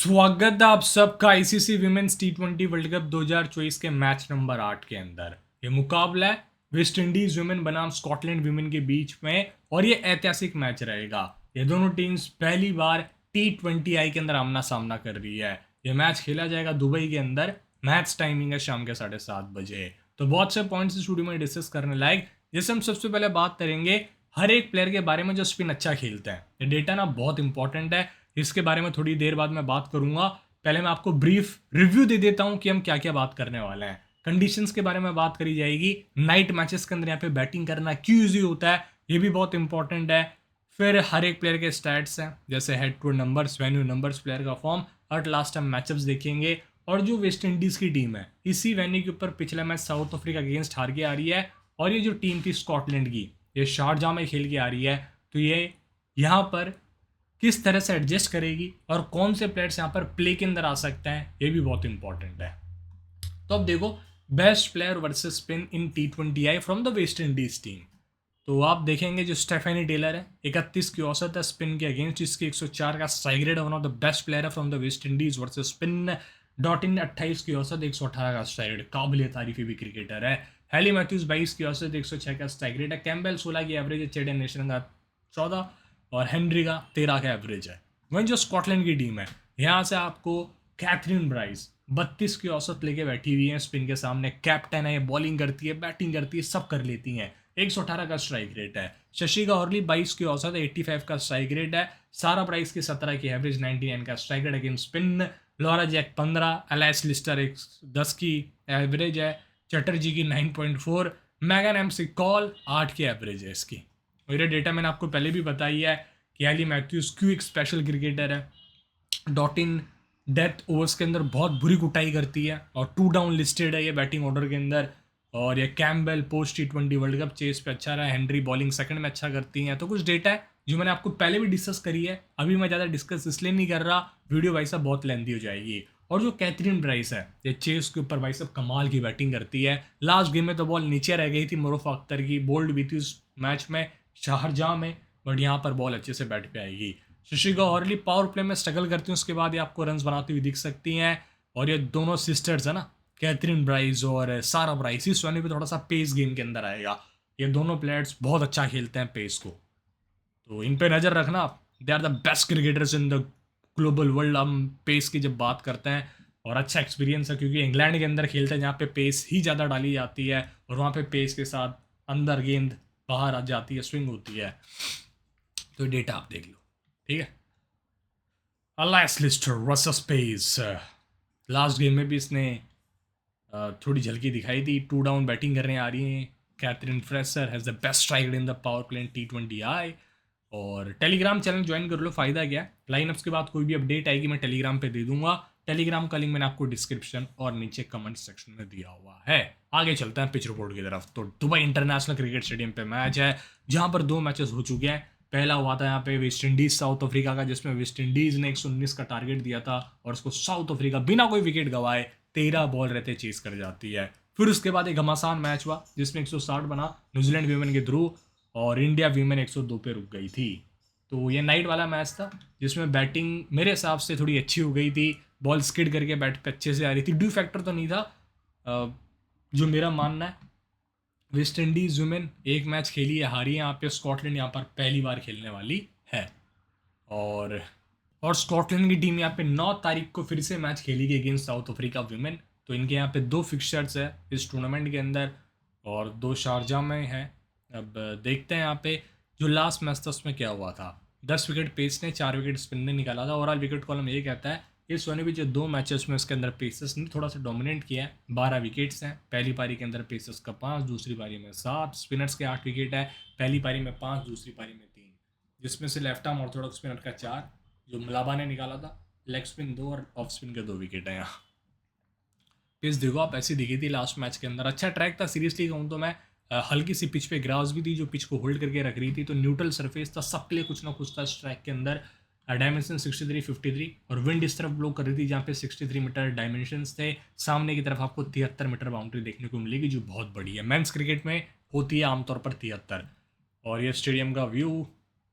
स्वागत है आप सबका आईसीसी विमेंस टी20 वर्ल्ड कप 2024 के मैच नंबर 8 के अंदर। ये मुकाबला है वेस्ट इंडीज विमेन बनाम स्कॉटलैंड विमेन के बीच में और ये ऐतिहासिक मैच रहेगा। ये दोनों टीम्स पहली बार टी20 के अंदर आमना सामना कर रही है। ये मैच खेला जाएगा दुबई के अंदर। मैच टाइमिंग है शाम के 7:30 बजे। तो बहुत से पॉइंट्स इस वीडियो में डिस्कस करने लायक, जैसे हम सबसे पहले बात करेंगे हर एक प्लेयर के बारे में जो स्पिन अच्छा खेलता है। ये डेटा ना बहुत इंपॉर्टेंट है, इसके बारे में थोड़ी देर बाद मैं बात करूंगा। पहले मैं आपको ब्रीफ रिव्यू दे देता हूं कि हम क्या क्या बात करने वाले हैं। कंडीशंस के बारे में बात करी जाएगी। नाइट मैचेस के अंदर यहाँ पे बैटिंग करना क्यों ईजी होता है ये भी बहुत इंपॉर्टेंट है। फिर हर एक प्लेयर के स्टैट्स हैं, जैसे head two numbers, venue numbers, player का फॉर्म और लास्ट टाइम मैचअप्स देखेंगे। और जो वेस्ट इंडीज़ की टीम है इसी वेन्यू के ऊपर पिछला मैच साउथ अफ्रीका अगेंस्ट हार के आ रही है। और ये जो टीम थी स्कॉटलैंड की, ये शारजाह में खेल के आ रही है। तो ये यहाँ पर किस तरह से एडजस्ट करेगी और कौन से प्लेयर्स यहाँ पर प्ले के अंदर आ सकते हैं ये भी बहुत इंपॉर्टेंट है। तो अब देखो, best player versus spin in T20 from the West Indies team. तो आप देखेंगे जो स्टेफेनी टेलर है 31 की औसत है स्पिन के अगेंस्ट, इसकी 104 का strike rate, one of the best player है from the West Indies versus spin. Dot in 28 की औसत, 118 का स्ट्राइक रेट, काबिल तारीफी भी क्रिकेटर है। हैली मैथ्यूज 22 की औसत, 106 का स्ट्राइक रेट है। कैम्बेल 16 की एवरेज है, चेडन नेशन का 14 और हेनरी का 13 का एवरेज है। वहीं जो स्कॉटलैंड की टीम है, यहाँ से आपको कैथरीन ब्राइस 32 की औसत लेके बैठी हुई है स्पिन के सामने। कैप्टन है, बॉलिंग करती है, बैटिंग करती है, सब कर लेती हैं। 118 का स्ट्राइक रेट है। शशिका हॉर्ली 22 की औसत है, 85 का स्ट्राइक रेट है। सारा प्राइस की 17 की एवरेज, 99 का strike rate against spin. Laura Jack 15, Alice Lister 10 की एवरेज है। चटर्जी की 9.4, मैगन एमसी कॉल 8 की एवरेज है इसकी। और ये डेटा मैंने आपको पहले भी बताई है कि एली मैथ्यूज क्यों एक स्पेशल क्रिकेटर है। डॉट इन डेथ ओवर्स के अंदर बहुत बुरी कुटाई करती है और 2 डाउन लिस्टेड है ये बैटिंग ऑर्डर के अंदर। और ये कैम्बेल पोस्ट टी20 वर्ल्ड कप चेस पे अच्छा रहा है। हेनरी बॉलिंग सेकंड में अच्छा करती हैं। तो कुछ डेटा है जो मैंने आपको पहले भी डिस्कस करी है, अभी मैं ज़्यादा डिस्कस इसलिए नहीं कर रहा, वीडियो भाई साहब बहुत लेंदी हो जाएगी। और जो कैथरीन ब्राइस है ये चेस के ऊपर भाई साहब कमाल की बैटिंग करती है। लास्ट गेम में तो बॉल नीचे रह गई थी मुरोफा अख्तर की, बोल्ड भी थी उस मैच में शारजाह में, बट यहाँ पर बॉल अच्छे से बैठ पे आएगी। शशिका हॉर्ली पावर प्ले में स्ट्रगल करती हैं, उसके बाद ये आपको रन्स बनाती हुई दिख सकती हैं। और ये दोनों सिस्टर्स है ना, कैथरीन ब्राइस और सारा ब्राइस, इस वाले पे थोड़ा सा पेस गेम के अंदर आएगा। ये दोनों प्लेयर्स बहुत अच्छा खेलते हैं पेस को, तो इन पे नज़र रखना आप। They are the best cricketers in the global world. हम पेस की जब बात करते हैं, और अच्छा एक्सपीरियंस है क्योंकि इंग्लैंड के अंदर खेलते हैं जहाँ पे पेस ही ज़्यादा डाली जाती है और वहाँ पे पेस के साथ अंदर गेंद बाहर आ जाती है, स्विंग होती है। तो डेटा आप देख लो, ठीक है। Alice Lister versus pace, last game में भी इसने थोड़ी झलकी दिखाई थी। 2 डाउन बैटिंग करने आ रही हैं। Catherine Fraser has the best strike in the power play टी20। और टेलीग्राम चैनल ज्वाइन कर लो, फ़ायदा क्या है, लाइनअप्स के बाद कोई भी अपडेट आएगी मैं टेलीग्राम पे दे दूंगा। टेलीग्राम का लिंक मैंने आपको डिस्क्रिप्शन और नीचे कमेंट सेक्शन में दिया हुआ है। आगे चलते हैं पिच रिपोर्ट की तरफ। तो दुबई इंटरनेशनल क्रिकेट स्टेडियम पे मैच है जहां पर 2 मैचेस हो चुके हैं। पहला हुआ था यहाँ पे वेस्ट इंडीज साउथ अफ्रीका का, जिसमें वेस्ट इंडीज ने 119 का टारगेट दिया था और उसको साउथ अफ्रीका बिना कोई विकेट गवाए 13 बॉल रहते चेस कर जाती है। फिर उसके बाद एक घमासान मैच हुआ जिसमें 160 बना न्यूजीलैंड वीमेन के थ्रू और इंडिया वीमेन 102 पे रुक गई थी। तो ये नाइट वाला मैच था जिसमें बैटिंग मेरे हिसाब से थोड़ी अच्छी हो गई थी। बॉल स्किड करके बैट पे अच्छे से आ रही थी। ड्यू फैक्टर तो नहीं था, जो मेरा मानना है। वेस्ट इंडीज वुमेन एक मैच खेली है, हारी है। यहाँ पे स्कॉटलैंड यहाँ पर पहली बार खेलने वाली है। और और स्कॉटलैंड की टीम यहाँ पे 9 तारीख को फिर से मैच खेलेगी अगेंस्ट साउथ अफ्रीका वुमेन। तो इनके यहाँ पे 2 फिक्सचर्स है इस टूर्नामेंट के अंदर और 2 शारजाह में है। अब देखते हैं यहाँ पे जो लास्ट मैच था उसमें क्या हुआ था। 10 विकेट पेस ने, 4 विकेट स्पिन ने निकाला था। ओवरऑल विकेट कॉलम ये कहता है इस होने भी जो 2 मैचेस में उसके अंदर पेसर्स ने थोड़ा सा डोमिनेट किया है। 12 विकेट्स हैं पहली पारी के अंदर, पेसर्स का 5, दूसरी पारी में 7, स्पिनर्स के 8 विकेट है। पहली पारी में 5, दूसरी पारी में 3, जिसमें से लेफ्ट आर्म ऑर्थोडॉक्स स्पिनर का 4 जो मलाबा ने निकाला था, लेग स्पिन 2 और ऑफ स्पिन के 2 विकेट हैं यहाँ। पेस देखो आप, ऐसी दिखी थी लास्ट मैच के अंदर। अच्छा ट्रैक था, सीरियसली कहूँ तो मैं हल्की सी पिच पे ग्रास भी थी जो पिच को होल्ड करके रख रही थी। तो न्यूट्रल सरफेस था, सबके लिए कुछ ना कुछ था इस ट्रैक के अंदर। डायमेंशन 63, 53 और विंड इस तरफ ब्लो कर रही थी जहाँ पे 63 मीटर डायमेंशन थे। सामने की तरफ आपको 73 मीटर बाउंड्री देखने को मिलेगी जो बहुत बड़ी है। मेंस क्रिकेट में होती है आमतौर पर 73। और ये स्टेडियम का व्यू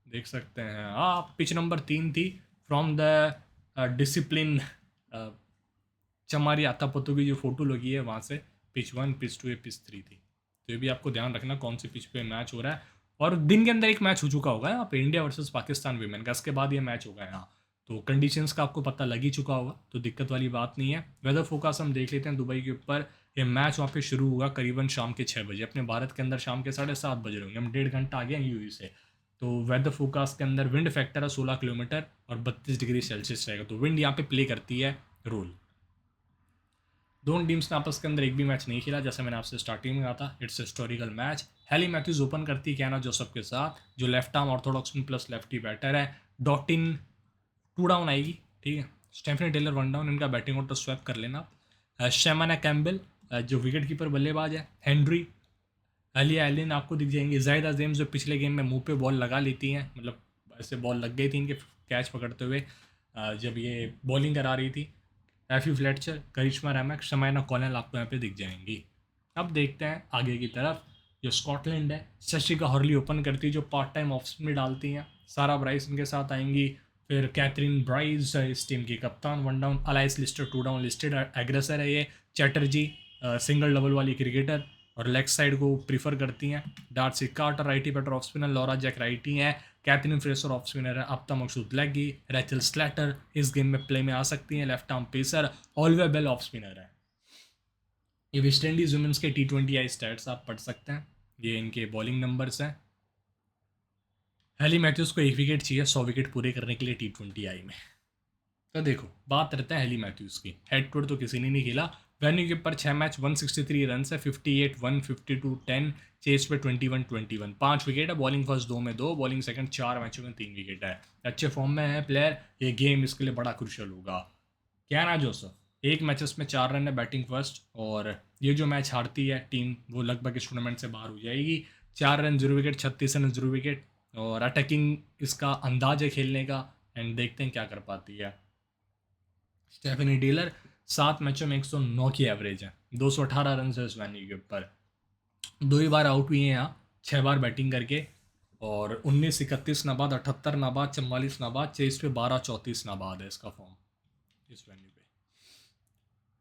देख सकते हैं आप। पिच नंबर 3 थी फ्रॉम द डिसिप्लिन चमारी आतापतों की जो फोटो लगी है वहाँ से पिच 1 पिच 2 या पिच 3 थी। तो ये भी आपको ध्यान रखना कौन सी पिच पे मैच हो रहा है। और दिन के अंदर एक मैच हो चुका होगा यहाँ पे इंडिया वर्सेस पाकिस्तान विमेन का, इसके बाद ये मैच होगा यहाँ। तो कंडीशंस का आपको पता लग ही चुका होगा, तो दिक्कत वाली बात नहीं है। वेदर फोकास्ट हम देख लेते हैं दुबई के ऊपर। ये मैच वहाँ पे शुरू होगा करीबन शाम के 6 बजे, अपने भारत के अंदर शाम के 7:30 बज रहे होंगे, हम 1.5 घंटा आगे हैं यूवी से। तो वेदर फोकास्ट के अंदर विंड फैक्टर है 16 किलोमीटर और 32 डिग्री सेल्सियस रहेगा, तो विंड यहाँ पे प्ले करती है रोल। दोनों टीम्स ने आपस के अंदर एक भी मैच नहीं खेला, जैसे मैंने आपसे स्टार्टिंग में कहा था, it's historical match. Hayley Matthews open करती है कैना जोसेफ के साथ, जो left arm orthodox plus lefty batter है। डॉटिन 2 डाउन आएगी, ठीक है। स्टेफनी टेलर 1 डाउन, इनका बैटिंग ऑर्डर स्वैप कर लेना। शेमन कैम्बल जो विकेट कीपर बल्लेबाज है। हेनरी, अलिया एलिन आपको दिख जाएंगे। जाहिद अजीम जो पिछले गेम में मुंह पे बॉल लगा लेती हैं, मतलब ऐसे बॉल लग गई थी इनके कैच पकड़ते हुए जब ये बॉलिंग करा रही थी। एफी फ्लेटचर, करिश्मा रैमक, शमाइना कॉलन आपको यहाँ पे दिख जाएंगी। अब देखते हैं आगे की तरफ, जो स्कॉटलैंड है, शशिका हॉर्ली ओपन करती है, जो पार्ट टाइम ऑफ में डालती हैं। सारा ब्राइस इनके साथ आएंगी। फिर कैथरीन ब्राइस इस टीम की कप्तान 1 down. Alice Lister 2 down, listed aggressor है ये। चैटर्जी सिंगल डबल वाली क्रिकेटर और लेग साइड को प्रीफर करती हैं। Darcie Carter righty batter off spinner, Laura Jack righty हैं। कैथरीन फ्रेसर ऑफ स्पिनर है। Abtaha Maqsood leggie. Rachel Slater इस गेम में प्ले में आ सकती हैं, left arm pacer. Oliver Bell off spinner है। ये वेस्ट इंडीज वुमेन्स के T20 आई स्टैट्स आप पढ़ सकते हैं, ये इनके बॉलिंग नंबर्स हैं। हेली मैथ्यूज को 1 विकेट चाहिए 100 विकेट पूरे करने के लिए T20 आई में। तो देखो बात रहता है हेली मैथ्यूज की, हेड टू हेड तो किसी ने नहीं खेला। वेन्यू के ऊपर 6 मैच 163 रन है, 58 1 52 10, चेस पे 21 21, 5 विकेट है। बॉलिंग फर्स्ट 2 में 2, बॉलिंग सेकंड 4 मैचों में 3 विकेट है। अच्छे फॉर्म में है प्लेयर, ये गेम इसके लिए बड़ा क्रूशल होगा। कैना जोसेफ 1 मैचेस में 4 रन है, बैटिंग फर्स्ट। और ये जो मैच हारती है टीम वो लगभग इस टूर्नामेंट से बाहर हो जाएगी। 4 रन 0 विकेट, 36 रन 0 विकेट। और अटैकिंग इसका अंदाज है खेलने का, एंड देखते हैं क्या कर पाती है। स्टेफनी टेलर 7 मैचों में 109 की एवरेज है, 218 रन है इस वेन्यू के ऊपर। 2 ही बार आउट हुई हैं यहाँ, 6 बार बैटिंग करके। और 19 31 नाबाद, 78 नाबाद, 44 नाबाद, चेस पे 12 34 नाबाद है इसका फॉर्म इस वेन्यू पे।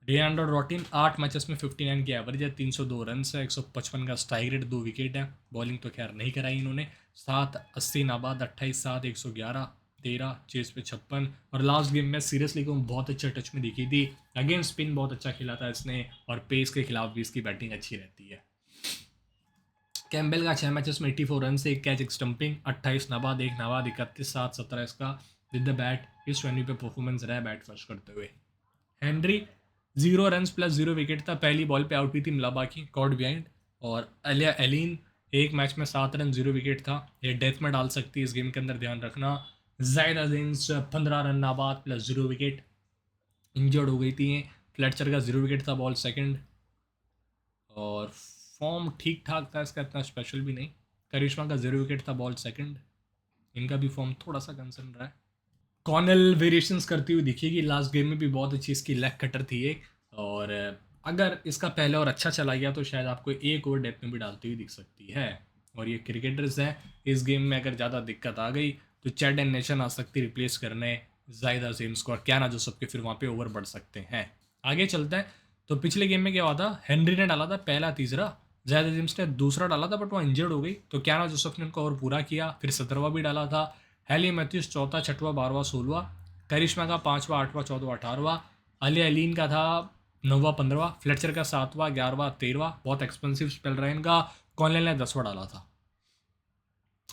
डिएंड्रो रॉटिन 8 मैचेस में 59 की एवरेज है, 302 रन है, 155 का स्ट्राइक रेट, 2 विकेट है। बॉलिंग तो खैर नहीं कराई इन्होंने। 7 80 नाबाद, 28 7 111 13, चेस पे 56। और लास्ट गेम में सीरियसली को बहुत अच्छे टच में दिखी थी। अगेन स्पिन बहुत अच्छा खेला था इसने, और पेस के खिलाफ भी इसकी बैटिंग अच्छी रहती है। कैम्बेल का 6 मैचेस में 84 रन से 1 कैच 1 स्टंपिंग, 28 नाबाद 1 नाबाद, 31 7 17 इसका विद द बैट इस वेन्यू पे परफॉर्मेंस रहा है बैट फर्स्ट करते हुए। हेनरी 0 रन प्लस 0 विकेट था, पहली बॉल पे आउट हुई थी मलाबा की कॉर्ड बिहाइंड। और अलिया एलिन 1 मैच में 7 रन 0 विकेट था, ये डेथ में डाल सकती है इस गेम के अंदर, ध्यान रखना। जायद अजीम्स 15 रन नाबाद प्लस 0 विकेट, इंजर्ड हो गई थी। फ्लेटचर का 0 विकेट था बॉल सेकंड, और फॉर्म ठीक ठाक था इसका, इतना स्पेशल भी नहीं। करिश्मा का 0 विकेट था बॉल सेकंड, इनका भी फॉर्म थोड़ा सा कंसर्न रहा है। कॉर्नल वेरिएशंस करती हुई दिखेगी, लास्ट गेम में भी बहुत अच्छी इसकी लेग कटर थी एक। और अगर इसका पहले और अच्छा चला गया तो शायद आपको एक ओवर डेथ में भी डालती हुई दिख सकती है। और ये क्रिकेटर्स हैं, इस गेम में अगर ज़्यादा दिक्कत आ गई तो चैड एंड नेशन आ सकती रिप्लेस करने जाहिद अजीम्स को, और क्या ना जो सबके फिर वहाँ पे ओवर बढ़ सकते हैं। आगे चलते हैं। तो पिछले गेम में क्या हुआ था, हेनरी ने डाला था पहला तीसरा, जाहिद अजीम्स ने दूसरा डाला था बट वो इंजर्ड हो गई, तो क्या ना जोसेफ ने उनको ओवर पूरा किया, फिर 17वां भी डाला था। हेली मैथ्यूज 4था 6वां 12वां 16वां, करिश्मा का 5वां 8वां 14वां 18वां, अली अलीन का था 9वां 15वां, फ्लेचर का 7वां 11वां 13वां, बहुत एक्सपेंसिव स्पेल रहा है इनका। कॉनल ने 10वां डाला था।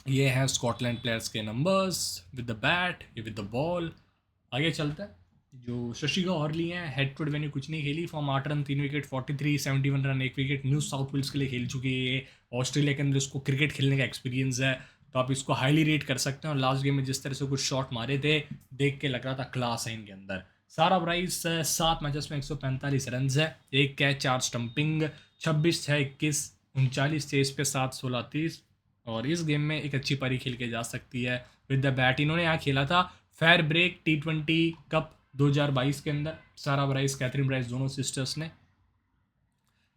ये है स्कॉटलैंड प्लेयर्स के नंबर्स विद द बैट, ये विद द बॉल। आगे चलते हैं। जो शशिका हॉर्ली हैं, हेड टू हेड मैंने कुछ नहीं खेली, form 8 run 3 wicket, 43 71 run 1 wicket, New South Wales के लिए खेल चुकी है ये। ऑस्ट्रेलिया के अंदर इसको क्रिकेट खेलने का एक्सपीरियंस है, तो आप इसको हाईली रेट कर सकते हैं। और लास्ट गेम में जिस तरह से कुछ शॉट मारे थे, देख के लग रहा था क्लास है इनके अंदर। सारा ब्राइस 7 मैचेस में 145 रन है, 1 कैच 4 स्टंपिंग, 26 6 21 39, चेस पे 7 16 30। और इस गेम में एक अच्छी पारी खेल के जा सकती है विद द बैट। इन्होंने यहाँ खेला था फेयर ब्रेक T20 कप 2022 के अंदर, सारा ब्राइस कैथरीन ब्राइस दोनों सिस्टर्स ने।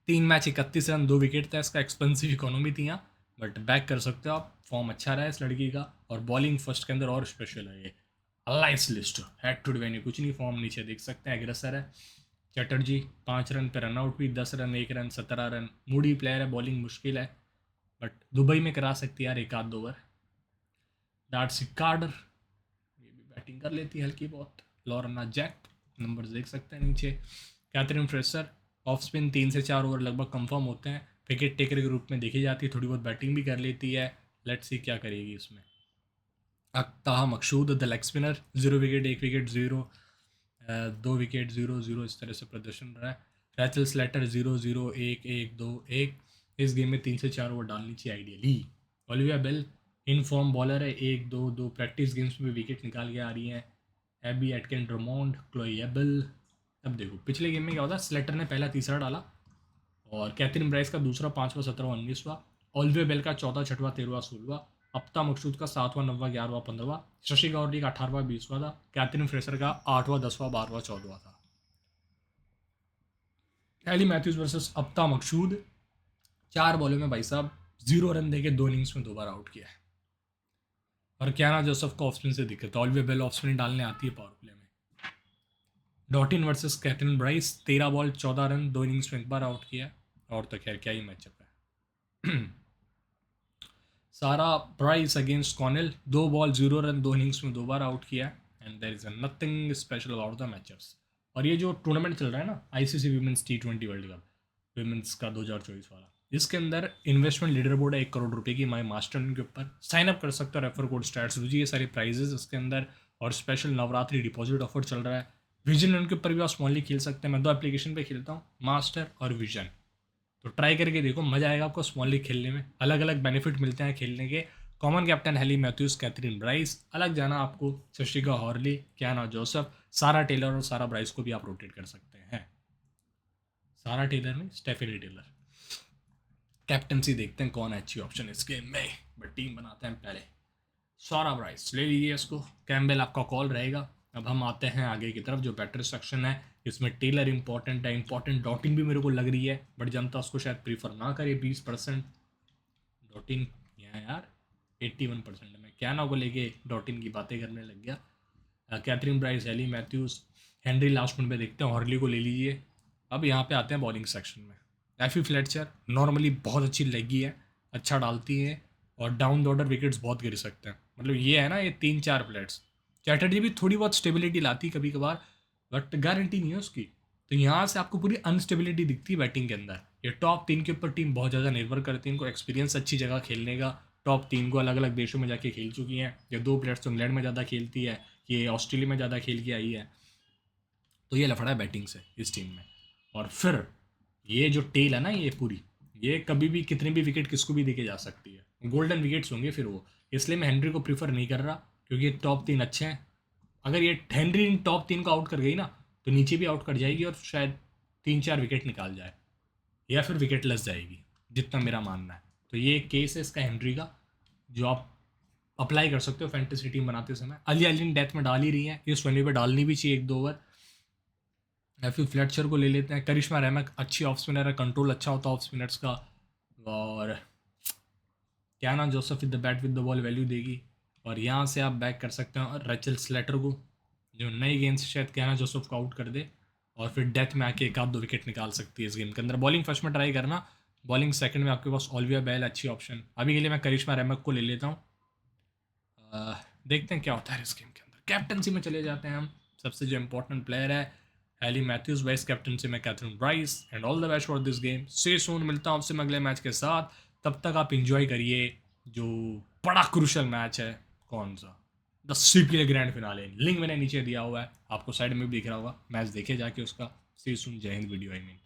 3 मैच 31 रन 2 विकेट था इसका, एक्सपेंसिव इकोनॉमी थी यहाँ, बट बैक कर सकते हो आप, फॉर्म अच्छा रहा है इस लड़की का। और बॉलिंग फर्स्ट के अंदर और स्पेशल है ये। Alice list head to venue कुछ नहीं, फॉर्म नीचे देख सकते हैं। एग्रेसर है चैटर्जी, 5 रन पे रनआउट हुई, 10 run 1 run 17 run. Moody player है, बॉलिंग मुश्किल है बट दुबई में करा सकती है यार एक आध ओवर। डार्सी कार्डर ये भी बैटिंग कर लेती है हल्की बहुत। लॉरना जैक नंबर्स देख सकते हैं नीचे। कैथरीन फ्रेसर ऑफ स्पिन 3 से 4 ओवर लगभग कंफर्म होते हैं, विकेट टेकर के रूप में देखी जाती है, थोड़ी बहुत बैटिंग भी कर लेती है। लेट्स सी क्या करेगी इसमें। Akhtah Maqsood the leg spinner 0 wicket 1 wicket 0 2 wicket 0 0 इस तरह से प्रदर्शन रहा है। रैचल स्लेटर 0 0 1 1 2 1 इस गेम में 3 से 4 ओवर डालनी चाहिए ideally. Olivia Bell in form bowler है, 1 2 2 प्रैक्टिस गेम्स में विकेट निकाल के आ रही हैं। Abby Aitken Drummond Chloe Abel. अब देखो पिछले गेम में क्या होता, स्लेटर ने पहला तीसरा डाला और कैथरीन ब्राइस का दूसरा 5वां 17वां 19वां, ओलिविया बेल का 14 6वां 13वां 16वां, अफ्ताब मकसूद का 7वां 9वां 11वां 15वां, शशि गौरी का 18वां 20वां था, कैथरीन फ्रेसर का 8वां 10वां 12वां 14वां था। एली मैथ्यूज वर्सेस अफ्ताब मकसूद 4 बॉलों में भाई साहब 0 रन देके 2 इनिंग्स में 2 बार आउट किया है। और क्याना जोसेफ को ऑफ स्पिन से दिक्कत है, ओलिविया बेल ऑफ स्पिन डालने आती है पावर प्ले में। Dottin versus Kathryn Bryce 13 ball 14 run 2 innings में 1 बार आउट किया। और तो खैर क्या ही मैचअप है। Sarah Bryce against Connell 2 ball 0 run 2 innings में 2 बार आउट किया and there is nothing special about the matchups. और ये जो टूर्नामेंट चल रहा है ना ICC women's T20 world cup women's का 2024 वाला, इसके अंदर इन्वेस्टमेंट लीडर बोर्ड है 1 करोड़ रुपए की माई मास्टर के ऊपर। साइन अप कर सकते हो रेफर कोड स्टैट्स ये सारे प्राइजेस इसके अंदर। और स्पेशल नवरात्रि डिपॉजिट ऑफर चल रहा है। विजन उनके ऊपर भी आप स्मॉनली खेल सकते हैं। मैं 2 एप्लीकेशन पे खेलता हूँ, मास्टर और विजन, तो ट्राई करके देखो, मजा आएगा आपको स्मॉनली खेलने में। अलग अलग बेनिफिट मिलते हैं खेलने के। Common captain Hayley Matthews Kathryn Bryce, अलग जाना आपको शशिका हॉर्ली क्याना जोसेफ, सारा टेलर और सारा ब्राइस को भी आप रोटेट कर सकते हैं। सारा टेलर नहीं, स्टेफनी टेलर। कैप्टनसी देखते हैं कौन है अच्छी ऑप्शन इस गेम में, बट टीम बनाते हैं पहले। सारा ब्राइस ले लीजिए इसको, कैम्बेल आपका कॉल रहेगा। अब हम आते हैं आगे की तरफ जो बैटर सेक्शन है, इसमें टेलर इंपॉर्टेंट है, इंपॉर्टेंट डॉटिंग भी मेरे को लग रही है बट जनता उसको शायद प्रीफर ना करे। 20% डॉटिंग यहाँ यार 81% है। मैं क्या ना को लेके डॉटिंग की बातें करने लग गया। Kathryn Bryce, Hayley Matthews, Henry last minute में देखते हैं, हॉर्ली को ले लीजिए। अब यहाँ पे आते हैं बॉलिंग सेक्शन में। एफी फ्लेटचर नॉर्मली बहुत अच्छी लेगी है, अच्छा डालती है और डाउन द ऑर्डर विकेट्स बहुत गिर सकते हैं। मतलब ये है ना, ये 3-4 प्लेट्स। चैटर्जी भी थोड़ी बहुत स्टेबिलिटी लाती कभी कभार बट गारंटी नहीं है उसकी। तो यहाँ से आपको पूरी अनस्टेबिलिटी दिखती है बैटिंग के अंदर। ये टॉप 3 के ऊपर टीम बहुत ज़्यादा निर्भर करती है, इनको एक्सपीरियंस अच्छी जगह खेलने का। टॉप 3 को अलग अलग देशों में जाके खेल चुकी हैं। ये 2 प्लेयर्स तो इंग्लैंड में ज़्यादा खेलती है, ये ऑस्ट्रेलिया में ज़्यादा खेल के आई है। तो ये लफड़ा है बैटिंग से इस टीम में। और फिर ये जो टेल है ना, ये पूरी, ये कभी भी कितने भी विकेट किसको भी देके जा सकती है। गोल्डन विकेट्स होंगे फिर वो। इसलिए मैं हेनरी को प्रीफर नहीं कर रहा क्योंकि टॉप 3 अच्छे हैं। अगर ये हेनरी इन टॉप 3 को आउट कर गई ना तो नीचे भी आउट कर जाएगी और शायद 3-4 विकेट निकाल जाए या फिर विकेट लस जाएगी, जितना मेरा मानना है। तो ये एक केस है इसका हेनरी का जो आप अप्लाई कर सकते हो फैंटेसी टीम बनाते समय। अली अली डेथ में डाल ही रही है, इस वेन्यू पे डालनी भी चाहिए 1-2 ओवर। या फिर फ्लेटचर को ले लेते हैं। करिश्मा रहमत अच्छी ऑफ स्पिनर है, कंट्रोल अच्छा होता है ऑफ स्पिनर्स का। और क्या ना Joseph with the bat with the ball value देगी। और यहाँ से आप बैक कर सकते हैं रैचल स्लेटर को जो नई गेंद से शायद क्या ना जोसेफ को आउट कर दे और फिर डेथ में आके 1-2 विकेट निकाल सकती है इस गेम के अंदर। बॉलिंग फर्स्ट में ट्राई करना, बॉलिंग सेकंड में आपके पास ओलिविया बेल अच्छी ऑप्शन। अभी के लिए मैं करिश्मा रहमत को ले लेता हूँ। देखते हैं क्या होता है इस गेम के अंदर। कैप्टनसी में चले जाते हैं हम। सबसे जो इंपॉर्टेंट प्लेयर है एली मैथ्यूज, वाइस कैप्टनसी में Kathryn Bryce. And all the best for this game. से सून मिलता हूँ आपसे अगले मैच के साथ। तब तक आप इंजॉय करिए जो बड़ा क्रूशल मैच है, कौन सा, the CPL grand finale. Link मैंने नीचे दिया हुआ है, आपको साइड में भी दिख रहा होगा। मैच देखे जाके उसका। सी सून, जय हिंद वीडियो आई मीन।